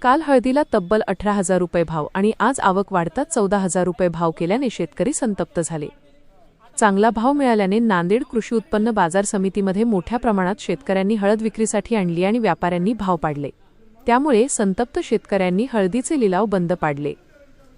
काल हळदीला तब्बल 18,000 रुपये भाव आणि आज आवक वाढताच 14,000 रुपये भाव केल्याने शेतकरी संतप्त झाले। चांगला भाव मिळाल्याने नांदेड कृषी उत्पन्न बाजार समितीमध्ये मोठ्या प्रमाणात शेतकऱ्यांनी हळद विक्रीसाठी आणली आणि व्यापाऱ्यांनी भाव पाडले। त्यामुळे संतप्त शेतकऱ्यांनी हळदीचे लिलाव बंद पाडले।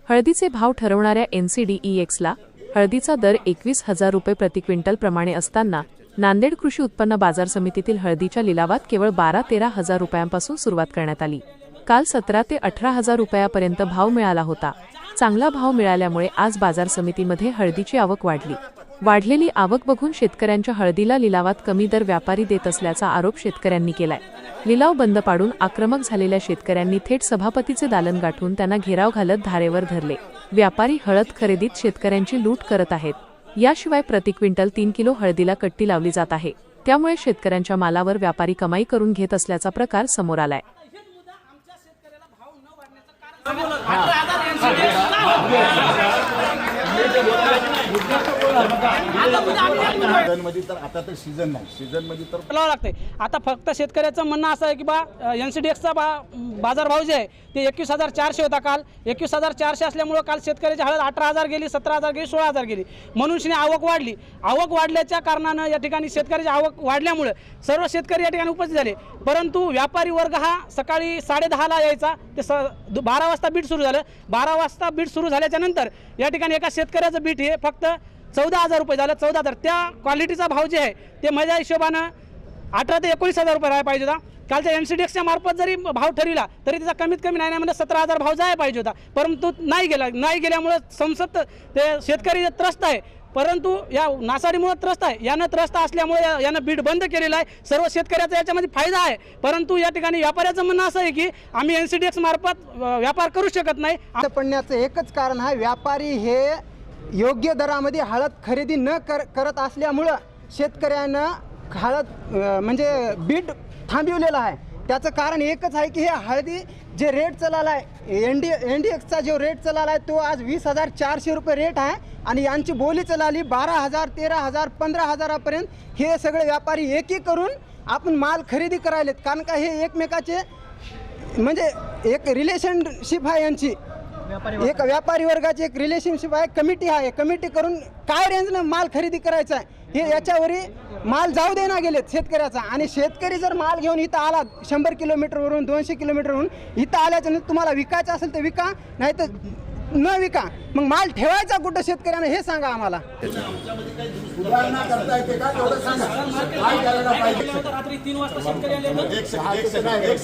हळदीचे भाव ठरवणाऱ्या NCDEX-ला हळदीचा दर 21,000 रुपये प्रति क्विंटल प्रमाणे असताना नांदेड कृषी उत्पन्न बाजार समितीतील हळदीच्या लिलावात केवळ 12-13,000 रुपयांपासून सुरुवात करण्यात आली। काल 17 ते 18,000 रुपयापर्यंत भाव मिळाला होता। चांगला भाव मिळाल्यामुळे आज बाजार समितीमध्ये हळदीची आवक वाढली। वाढलेली आवक बघून शेतकऱ्यांच्या हळदीला लिलावात कमी दर व्यापारी देत असल्याचा आरोप शेतकऱ्यांनी केलाय। लिलाव बंद पाडून आक्रमक झालेल्या शेतकऱ्यांनी थेट सभापतीचे दालन गाठून त्यांना घेराव घालत धारेवर धरले। व्यापारी हळद खरेदीत शेतकऱ्यांची लूट करत आहेत। याशिवाय प्रति क्विंटल 3 किलो हळदीला कट्टी लावली जात आहे। त्यामुळे शेतकऱ्यांच्या मालावर व्यापारी कमाई करून घेत असल्याचा प्रकार समोर आलाय। आता तर सीझन नाही, सीझन मध्ये तर लावावं लागते। आता फक्त शेतकऱ्याचं म्हणणं असं आहे की बा NCDEX-चा बाजार भाव जे आहे ते 21,400 होता। काल 21,400 असल्यामुळे काल शेतकऱ्याची हळद 18,000 गेली, 17,000 गेली, 16,000 गेली। म्हणून आवक वाढली। आवक वाढल्याच्या कारणानं या ठिकाणी शेतकऱ्याची आवक वाढल्यामुळे सर्व शेतकरी या ठिकाणी उपस्थित झाले। परंतु व्यापारी वर्ग हा सकाळी 10:30ला यायचा, ते 12 वाजता बीट सुरू झालं। 12 वाजता बीट सुरू झाल्याच्या नंतर या ठिकाणी एका शेतकऱ्याचं बीट हे फक्त 14,000 रुपये झालं। 14,000 त्या क्वालिटीचा भाव जे आहे ते माझ्या हिशोबानं 18 ते 19,000 रुपये राहायला पाहिजे होता। कालच्या NCDEX-च्या मार्फत जरी भाव ठरविला तरी त्याचा कमीत कमी नाही म्हणजे 17,000 भाव जायला पाहिजे होता, परंतु नाही गेल्यामुळे संसद ते शेतकरी त्रस्त आहे। परंतु या नासाडीमुळे त्रस्त आहे। यानं त्रस्त असल्यामुळे यानं बीट बंद केलेला आहे। सर्व शेतकऱ्याचा याच्यामध्ये फायदा आहे। परंतु या ठिकाणी व्यापाऱ्याचं म्हणणं असं आहे की आम्ही NCDEX मार्फत व्यापार करू शकत नाही। पडण्याचं एकच कारण आहे, व्यापारी हे योग्य दरामध्ये हळद खरेदी न करत असल्यामुळं शेतकऱ्यांना हळद म्हणजे बीट थांबवलेला आहे। त्याचं कारण एकच आहे की हे हळदी जे रेट चलाला आहे, NCDEX-चा जो रेट चलाला आहे तो आज 20,400 रुपये रेट आहे आणि यांची बोली चलाली 12,000, 13,000, 15,000पर्यंत। हे सगळे व्यापारी एकी करून आपण माल खरेदी करायलेत, कारण का हे एकमेकाचे म्हणजे एक रिलेशनशिप आहे यांची, एक व्यापारी वर्गाची एक रिलेशनशिप आहे, कमिटी आहे। कमिटी करून काय रेंजनं माल खरेदी करायचा आहे हे याच्यावरही माल जाऊ देना गेलेत शेतकऱ्याचा। आणि शेतकरी जर माल घेऊन इथं आला 100 किलोमीटरवरून 200 किलोमीटरवरून इथं आल्याच्या नंतर तुम्हाला विकायचं असेल तर विका, नाही तर न विका। मग माल ठेवायचा कुठं शेतकऱ्यांना हे सांगा आम्हाला। सुधारणा करता येते का तेवढं सांगा, काय करायला पाहिजे। रात्री 3 वाजता शेतकरी आले